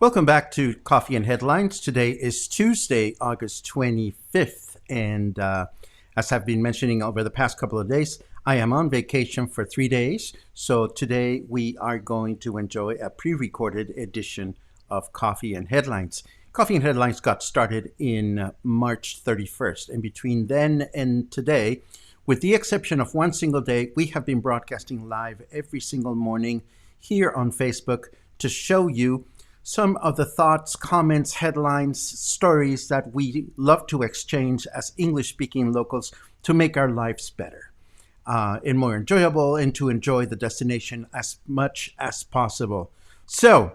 Welcome back to Coffee and Headlines. Today is Tuesday, August 25th. And as I've been mentioning over the past couple of days, I am on vacation for 3 days. So today we are going to enjoy a pre-recorded edition of Coffee and Headlines. Coffee and Headlines got started in March 31st. And between then and today, with the exception of one single day, we have been broadcasting live every single morning here on Facebook to show you some of the thoughts, comments, headlines, stories that we love to exchange as English-speaking locals to make our lives better and more enjoyable, and to enjoy the destination as much as possible. So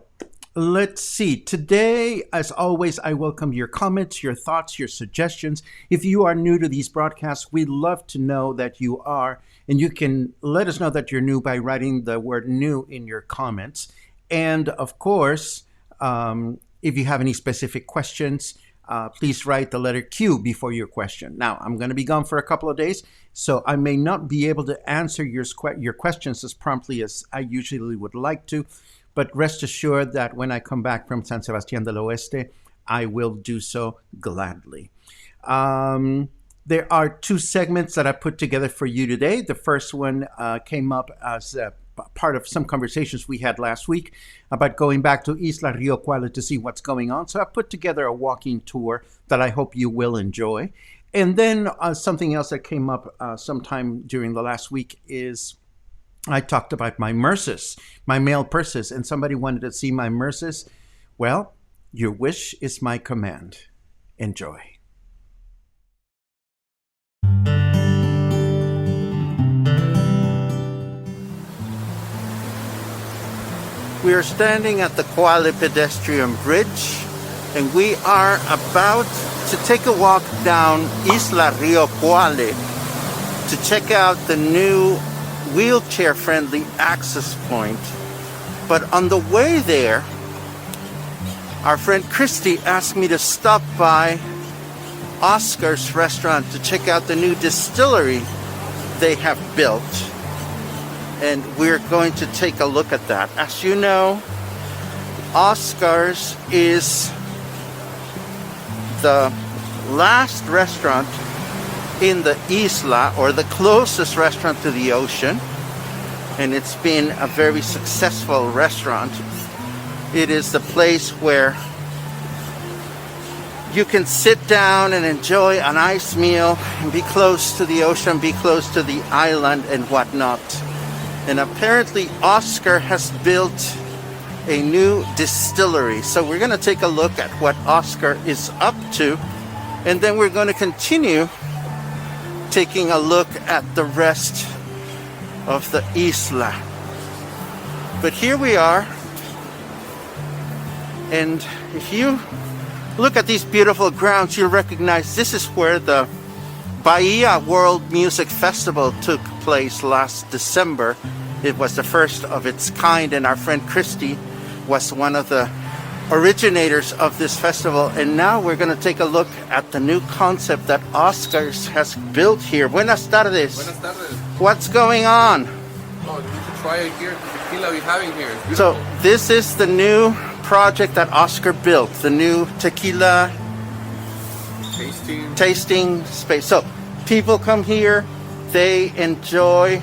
let's see. Today, as always, I welcome your comments, your thoughts, your suggestions. If you are new to these broadcasts, we'd love to know that you are, and you can let us know that you're new by writing the word new in your comments. And of course, if you have any specific questions, please write the letter Q before your question. Now, I'm going to be gone for a couple of days, so I may not be able to answer your questions as promptly as I usually would like to, but rest assured that when I come back from San Sebastián del Oeste, I will do so gladly. There are two segments that I put together for you today. The first one came up as part of some conversations we had last week about going back to Isla Río Cuale to see what's going on. So I put together a walking tour that I hope you will enjoy. And then something else that came up sometime during the last week is I talked about my murses, my mail purses, and somebody wanted to see my murses. Well, your wish is my command. Enjoy. We are standing at the Cuale pedestrian bridge, and we are about to take a walk down Isla Río Cuale to check out the new wheelchair-friendly access point. But on the way there, our friend Christy asked me to stop by Oscar's restaurant to check out the new distillery they have built. And we're going to take a look at that. As you know, Oscar's is the last restaurant in the isla, or the closest restaurant to the ocean, and it's been a very successful restaurant. It is the place where you can sit down and enjoy a nice meal and be close to the ocean, be close to the island and whatnot. And apparently Oscar has built a new distillery. So we're going to take a look at what Oscar is up to, and then we're going to continue taking a look at the rest of the isla. But here we are, and if you look at these beautiful grounds, you'll recognize this is where the Bahia World Music Festival took place last December. It was the first of its kind, and our friend Christy was one of the originators of this festival. And now we're going to take a look at the new concept that Oscar's has built here. Buenas tardes. Buenas tardes. What's going on? Oh, you need to try it here, the tequila we're having here. So this is the new project that Oscar built, the new tequila tasting space. So people come here, they enjoy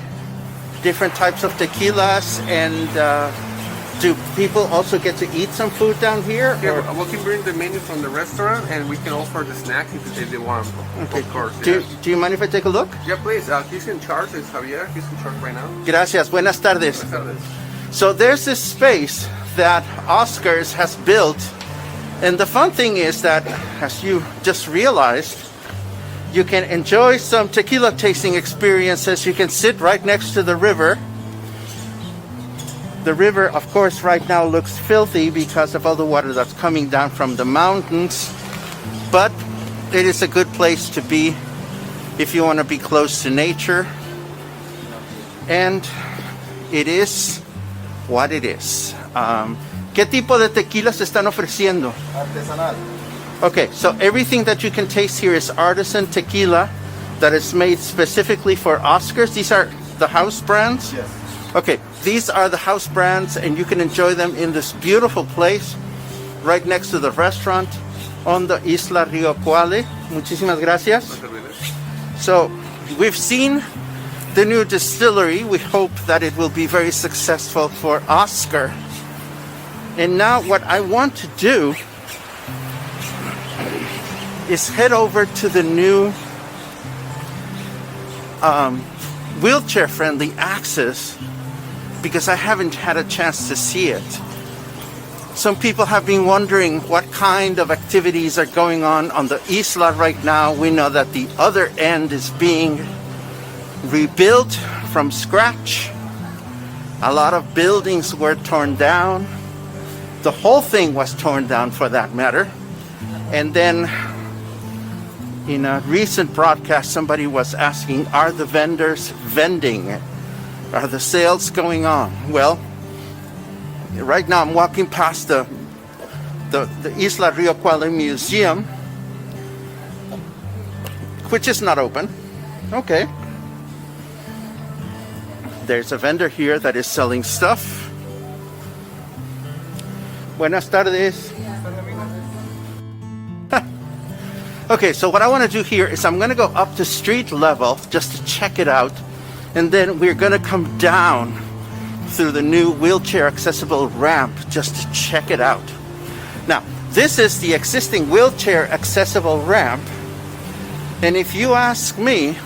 different types of tequilas, and do people also get to eat some food down here? Yeah, we can bring the menu from the restaurant, and we can offer the snacks if they want. Okay. Of course. Do Yes. you mind if I take a look? Yeah, please. He's in charge. It's Javier. He's in charge right now. Gracias. Buenas tardes. Buenas tardes. So there's this space that Oscar's has built, and the fun thing is that, as you just realized, you can enjoy some tequila tasting experiences. You can sit right next to the river. The river, of course, right now looks filthy because of all the water that's coming down from the mountains, but it is a good place to be if you want to be close to nature, and it is what it is. ¿Qué tipo de tequilas están ofreciendo? Artesanal. Okay, so everything that you can taste here is artisan tequila that is made specifically for Oscars. These are the house brands? Yes. Okay, these are the house brands, and you can enjoy them in this beautiful place. right next to the restaurant on the Isla Río Cuale. Muchísimas gracias. So we've seen the new distillery. We hope that it will be very successful for Oscar. And now what I want to do is head over to the new wheelchair-friendly access, because I haven't had a chance to see it. Some people have been wondering what kind of activities are going on the isla right now. We know that the other end is being rebuilt from scratch. A lot of buildings were torn down. The whole thing was torn down, for that matter. And then in a recent broadcast, somebody was asking, are the vendors vending? Are the sales going on? Well, right now I'm walking past the Isla Río Cuale Museum, which is not open. Okay. There's a vendor here that is selling stuff. Buenas tardes. Okay, so what I want to do here is I'm going to go up to street level just to check it out, and then we're going to come down through the new wheelchair accessible ramp just to check it out. Now, this is the existing wheelchair accessible ramp, and if you ask me,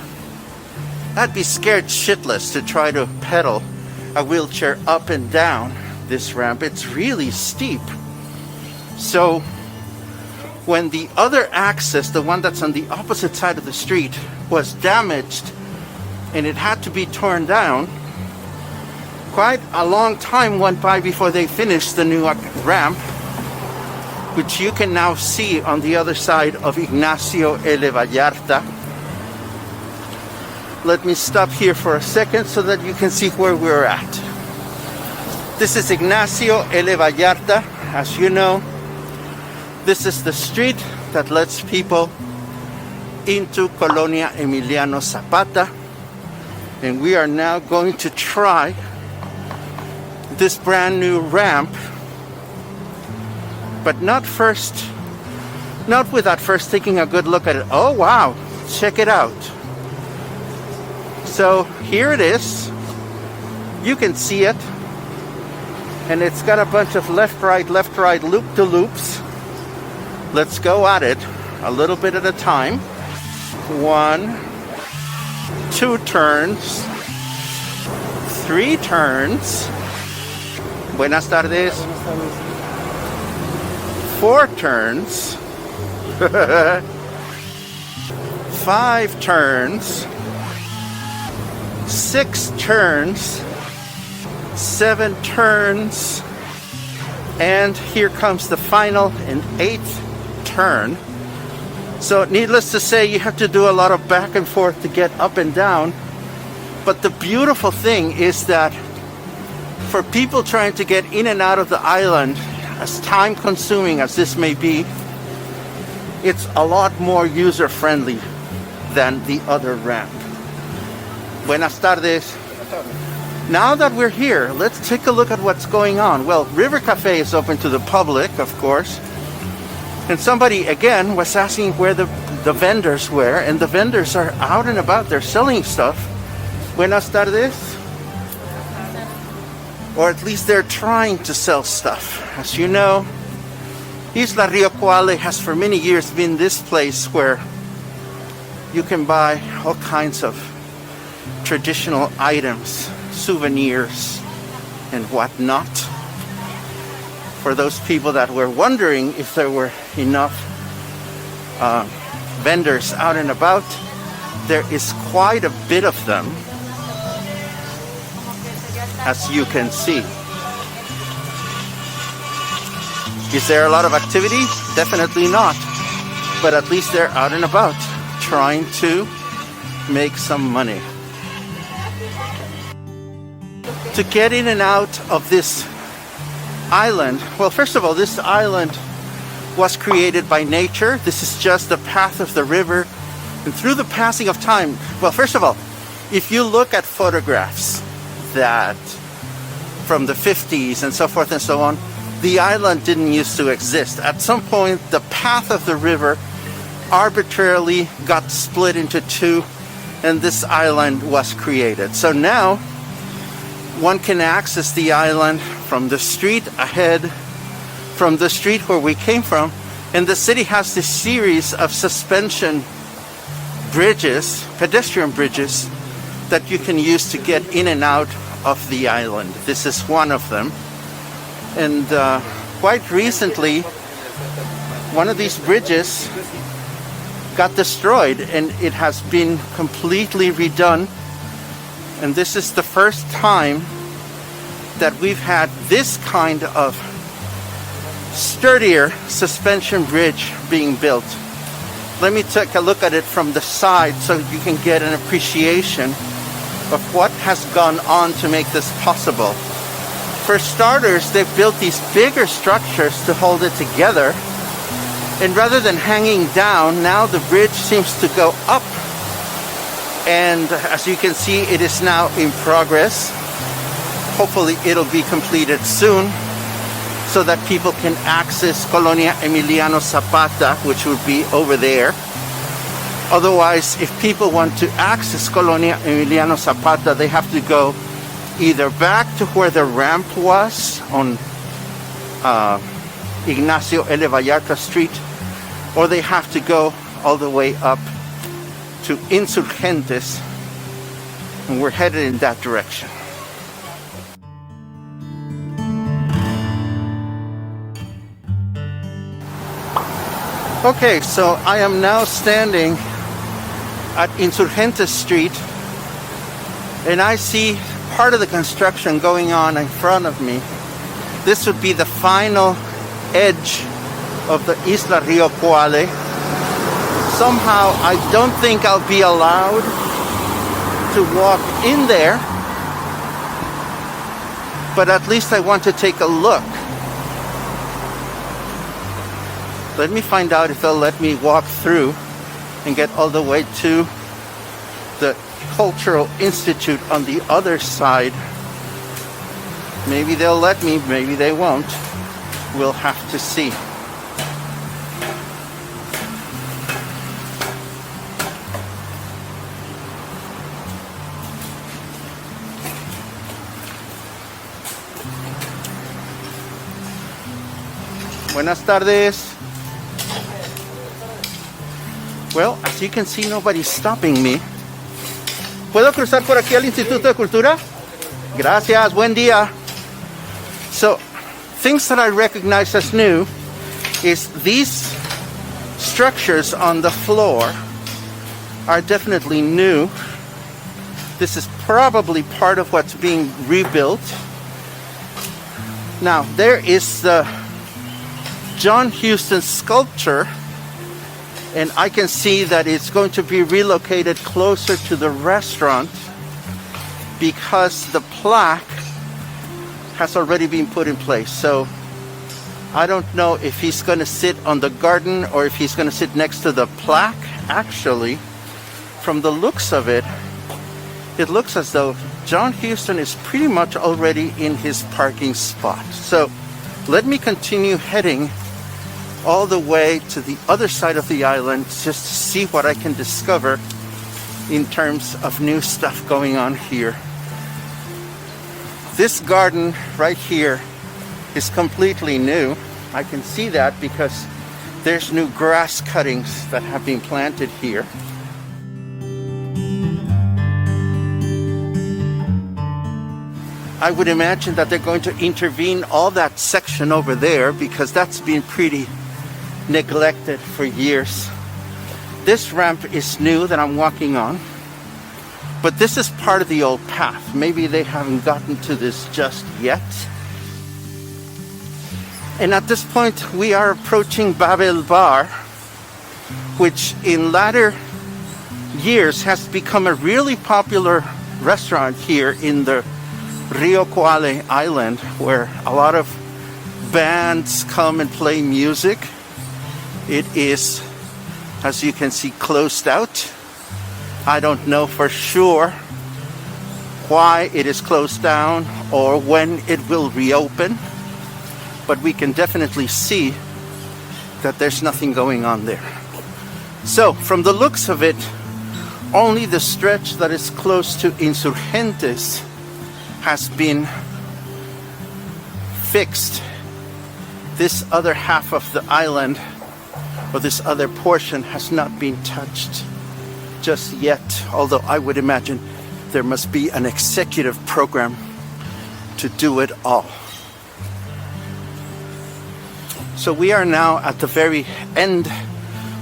I'd be scared shitless to try to pedal a wheelchair up and down this ramp. It's really steep. So when the other access, the one that's on the opposite side of the street, was damaged and it had to be torn down, quite a long time went by before they finished the new ramp, which you can now see on the other side of Ignacio L. Vallarta. Let me stop here for a second so that you can see where we're at. This is Ignacio L. Vallarta. As you know, this is the street that lets people into Colonia Emiliano Zapata. And we are now going to try this brand new ramp, but not without first taking a good look at it. Oh wow, check it out. So here it is. You can see it. And it's got a bunch of left, right, loop-to-loops. Let's go at it a little bit at a time. 1, 2 turns, 3 turns. Buenas tardes. 4 turns. 5 turns. 6 turns. 7 turns. And here comes the final and 8th turn. So needless to say, you have to do a lot of back and forth to get up and down. But the beautiful thing is that for people trying to get in and out of the island, as time consuming as this may be, it's a lot more user friendly than the other ramp. Buenas tardes. Now that we're here, let's take a look at what's going on. Well, River Cafe is open to the public, of course. And somebody, again, was asking where the vendors were, and the vendors are out and about. They're selling stuff. Buenas tardes. Or at least they're trying to sell stuff. As you know, Isla Río Cuale has for many years been this place where you can buy all kinds of traditional items, souvenirs, and whatnot. For those people that were wondering if there were enough vendors out and about, there is quite a bit of them, as you can see. Is there a lot of activity? Definitely not. But at least they're out and about, trying to make some money. To get in and out of this island, well, first of all, this island was created by nature. This is just the path of the river. And through the passing of time, well, first of all, if you look at photographs that from the 50s and so forth and so on, the island didn't used to exist. At some point, the path of the river arbitrarily got split into two, and this island was created. So now one can access the island from the street ahead, from the street where we came from, and the city has this series of suspension bridges, pedestrian bridges, that you can use to get in and out of the island. This is one of them. And quite recently, one of these bridges got destroyed and it has been completely redone. And this is the first time that we've had this kind of sturdier suspension bridge being built. Let me take a look at it from the side so you can get an appreciation of what has gone on to make this possible. For starters, they've built these bigger structures to hold it together. And rather than hanging down, now the bridge seems to go up. And as you can see, it is now in progress. Hopefully it'll be completed soon so that people can access Colonia Emiliano Zapata, which would be over there. Otherwise, if people want to access Colonia Emiliano Zapata, they have to go either back to where the ramp was on Ignacio L. Vallarta Street, or they have to go all the way up to Insurgentes, and we're headed in that direction. Okay, so I am now standing at Insurgent Street, and I see part of the construction going on in front of me. This would be the final edge of the Isla Río Cuale. Somehow I don't think I'll be allowed to walk in there, but at least I want to take a look. Let me find out if they'll let me walk through and get all the way to the Cultural Institute on the other side. Maybe they'll let me, maybe they won't. We'll have to see. Buenas tardes. Well, as you can see, nobody's stopping me. ¿Puedo cruzar por aquí al Instituto de Cultura? Gracias, buen día. So, things that I recognize as new is these structures on the floor are definitely new. This is probably part of what's being rebuilt. Now, there is the John Huston sculpture, and I can see that it's going to be relocated closer to the restaurant because the plaque has already been put in place. So I don't know if he's going to sit on the garden or if he's going to sit next to the plaque. Actually, from the looks of it, it looks as though John Huston is pretty much already in his parking spot. So let me continue heading all the way to the other side of the island just to see what I can discover in terms of new stuff going on here. This garden right here is completely new. I can see that because there's new grass cuttings that have been planted here. I would imagine that they're going to intervene all that section over there because that's been pretty neglected for years. This ramp is new that I'm walking on, but this is part of the old path. Maybe they haven't gotten to this just yet. And at this point we are approaching Babel Bar, which in latter years has become a really popular restaurant here in the Rio Cuale island, where a lot of bands come and play music. It is, as you can see, closed out. I don't know for sure why it is closed down or when it will reopen, but we can definitely see that there's nothing going on there. So from the looks of it, only the stretch that is close to Insurgentes has been fixed. This other half of the island, or this other portion, has not been touched just yet, although I would imagine there must be an executive program to do it all. So we are now at the very end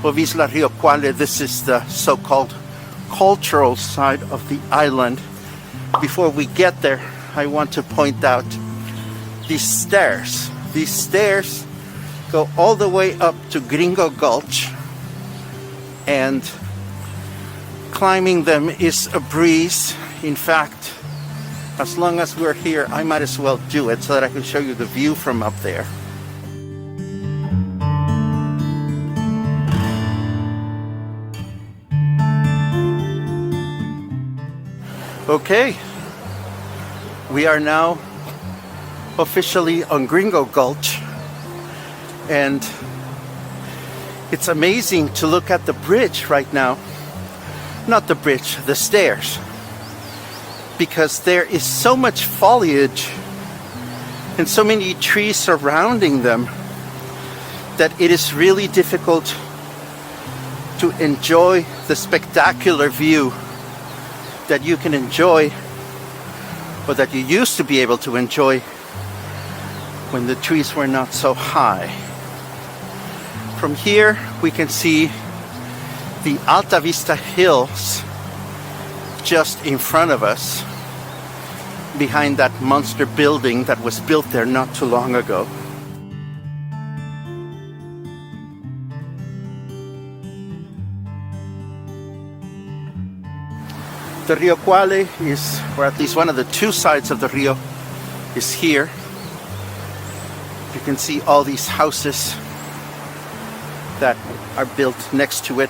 of Isla Río Cuale. This is the so-called cultural side of the island. Before we get there, I want to point out these stairs. These stairs go all the way up to Gringo Gulch, and climbing them is a breeze. In fact, as long as we're here, I might as well do it so that I can show you the view from up there. Okay, we are now officially on Gringo Gulch, and it's amazing to look at the bridge right now. Not the bridge, the stairs, because there is so much foliage and so many trees surrounding them that it is really difficult to enjoy the spectacular view that you can enjoy, or that you used to be able to enjoy when the trees were not so high. From here we can see the Alta Vista Hills just in front of us, behind that monster building that was built there not too long ago. The Rio Cuale is, or at least one of the two sides of the Rio, is here. You can see all these houses that are built next to it.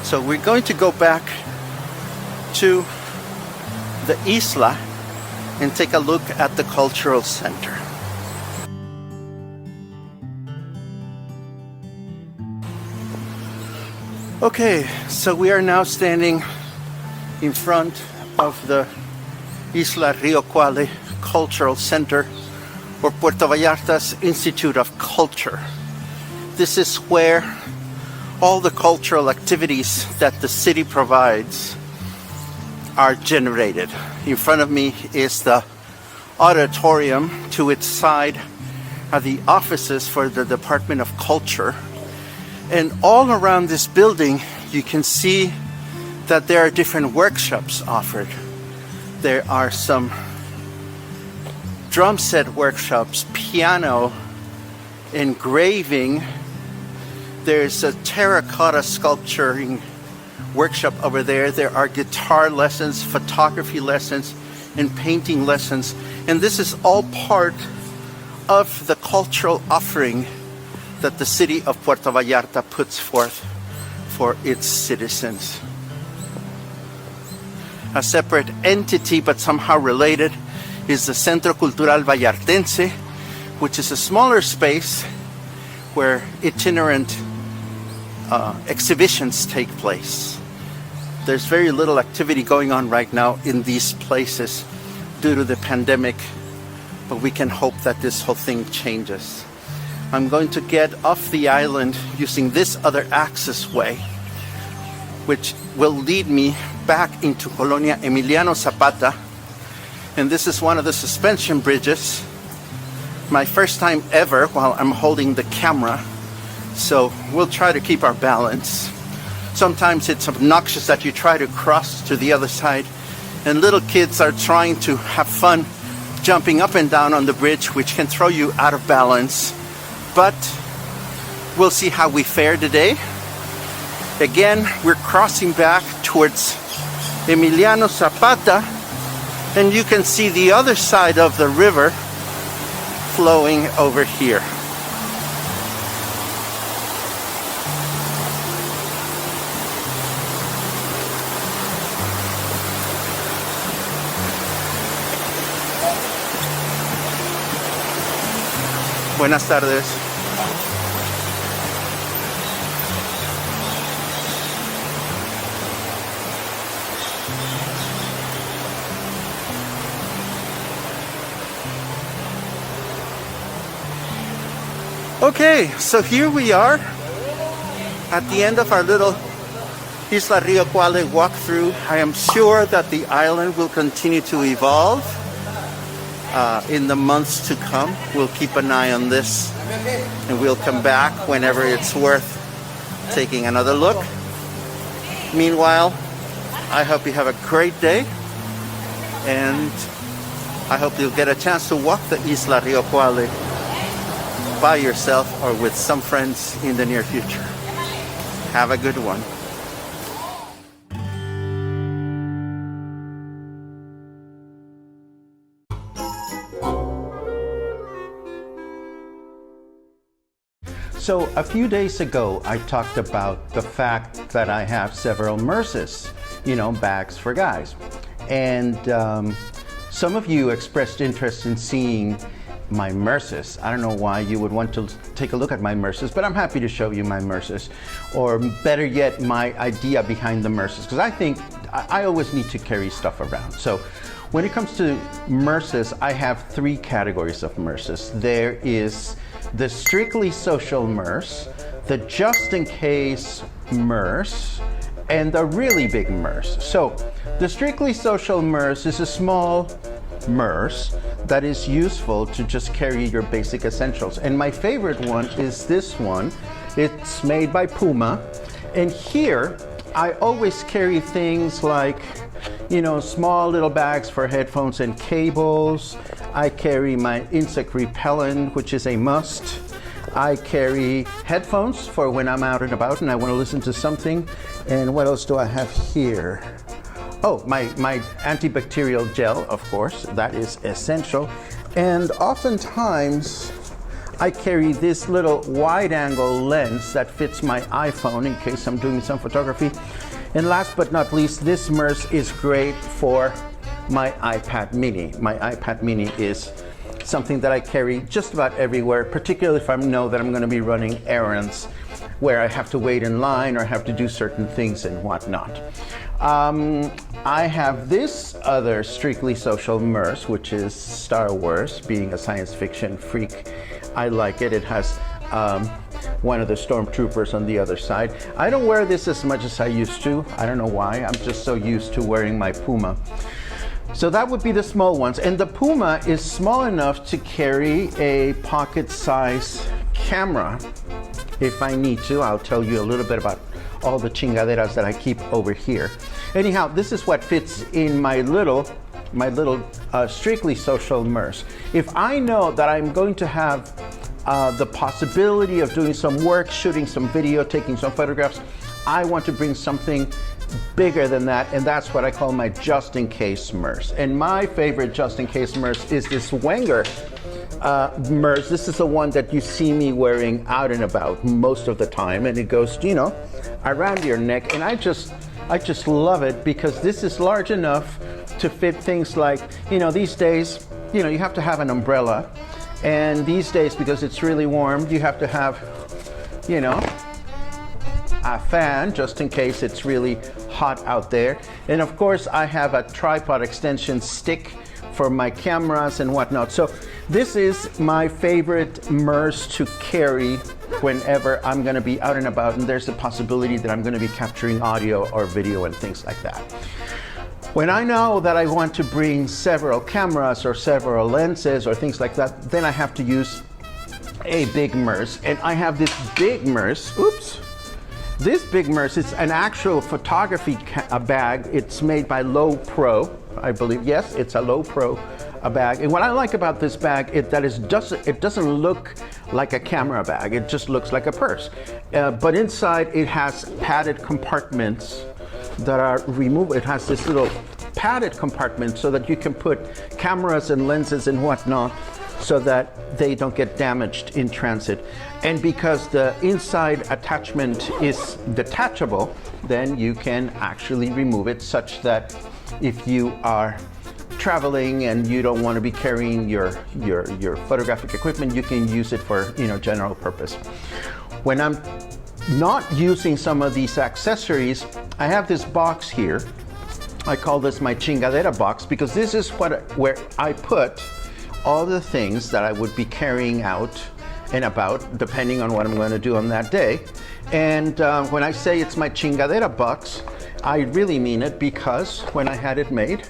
So we're going to go back to the isla and take a look at the cultural center. Okay, so we are now standing in front of the Isla Río Cuale Cultural Center, or Puerto Vallarta's Institute of Culture. This is where all the cultural activities that the city provides are generated. In front of me is the auditorium. To its side are the offices for the Department of Culture. And all around this building, you can see that there are different workshops offered. There are some drum set workshops, piano, engraving. There's a terracotta sculpturing workshop over there. There are guitar lessons, photography lessons, and painting lessons. And this is all part of the cultural offering that the city of Puerto Vallarta puts forth for its citizens. A separate entity, but somehow related, is the Centro Cultural Vallartense, which is a smaller space where itinerant exhibitions take place. There's very little activity going on right now in these places due to the pandemic, but we can hope that this whole thing changes. I'm going to get off the island using this other access way, which will lead me back into Colonia Emiliano Zapata. And this is one of the suspension bridges. My first time ever while I'm holding the camera. So we'll try to keep our balance. Sometimes it's obnoxious that you try to cross to the other side, and little kids are trying to have fun jumping up and down on the bridge, which can throw you out of balance. But we'll see how we fare today. Again, we're crossing back towards Emiliano Zapata, and you can see the other side of the river flowing over here. Buenas tardes. Okay, so here we are at the end of our little Isla Río Cuale walkthrough. I am sure that the island will continue to evolve in the months to come. We'll keep an eye on this and we'll come back whenever it's worth taking another look. Meanwhile, I hope you have a great day, and I hope you'll get a chance to walk the Isla Río Cuale by yourself or with some friends in the near future. Have a good one. So a few days ago, I talked about the fact that I have several murses, bags for guys. And some of you expressed interest in seeing my murses. I don't know why you would want to take a look at my murses, but I'm happy to show you my murses, or better yet, my idea behind the murses, because I think I always need to carry stuff around. So when it comes to murses, I have three categories of murses. There is the strictly social merce, the just in case merce, and the really big merce. So the strictly social merce is a small merce that is useful to just carry your basic essentials. And my favorite one is this one. It's made by Puma. And here, I always carry things like, small little bags for headphones and cables. I carry my insect repellent, which is a must. I carry headphones for when I'm out and about and I want to listen to something. And what else do I have here? Oh, my antibacterial gel, of course, that is essential. And oftentimes, I carry this little wide-angle lens that fits my iPhone in case I'm doing some photography. And last but not least, this merce is great for my iPad mini. My iPad mini is something that I carry just about everywhere, particularly if I know that I'm going to be running errands where I have to wait in line or have to do certain things and whatnot. I have this other strictly social merce, which is Star Wars. Being a science fiction freak, I like it. It has one of the stormtroopers on the other side. I don't wear this as much as I used to. I don't know why. I'm just so used to wearing my Puma. So that would be the small ones. And the Puma is small enough to carry a pocket-size camera if I need to. I'll tell you a little bit about all the chingaderas that I keep over here. Anyhow, this is what fits in my little strictly social merce. If I know that I'm going to have the possibility of doing some work, shooting some video, taking some photographs, I want to bring something bigger than that, and that's what I call my just-in-case merce. And my favorite just-in-case merce is this Wenger merce. This is the one that you see me wearing out and about most of the time, and it goes, around your neck. And I just love it because this is large enough to fit things like, these days, you have to have an umbrella, and these days, because it's really warm, you have to have, a fan just in case it's really hot out there. And of course, I have a tripod extension stick for my cameras and whatnot. So this is my favorite merce to carry whenever I'm going to be out and about, and there's a possibility that I'm going to be capturing audio or video and things like that. When I know that I want to bring several cameras or several lenses or things like that, then I have to use a big merce. And I have this big merce. This big merce is an actual photography bag. It's made by Low Pro, I believe. Yes, it's a Low Pro bag. And what I like about this bag is that it doesn't look like a camera bag. It just looks like a purse. But inside it has padded compartments that are removable. It has this little padded compartment so that you can put cameras and lenses and whatnot so that they don't get damaged in transit. And because the inside attachment is detachable, then you can actually remove it such that if you are traveling and you don't want to be carrying your photographic equipment, you can use it for, general purpose. When I'm not using some of these accessories, I have this box here. I call this my chingadera box because this is where I put all the things that I would be carrying out and about depending on what I'm going to do on that day. And when I say it's my chingadera box, I really mean it because when I had it made,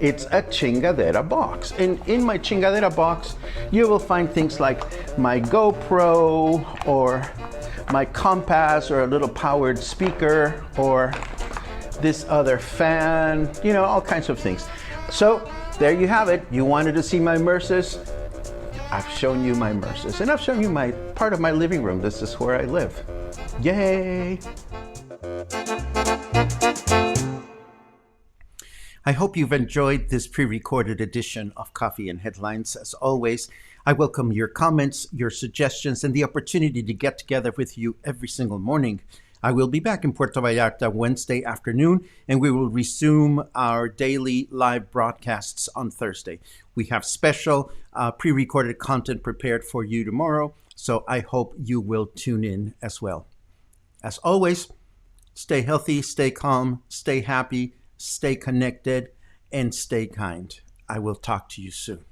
it's a chingadera box. And in my chingadera box, you will find things like my GoPro or my compass or a little powered speaker or this other fan, all kinds of things. So there you have it. You wanted to see my murses? I've shown you my murses, and I've shown you my part of my living room. This is where I live. Yay! I hope you've enjoyed this pre-recorded edition of Coffee and Headlines. As always, I welcome your comments, your suggestions, and the opportunity to get together with you every single morning. I will be back in Puerto Vallarta Wednesday afternoon, and we will resume our daily live broadcasts on Thursday. We have special pre-recorded content prepared for you tomorrow, so I hope you will tune in as well. As always, stay healthy, stay calm, stay happy, stay connected, and stay kind. I will talk to you soon.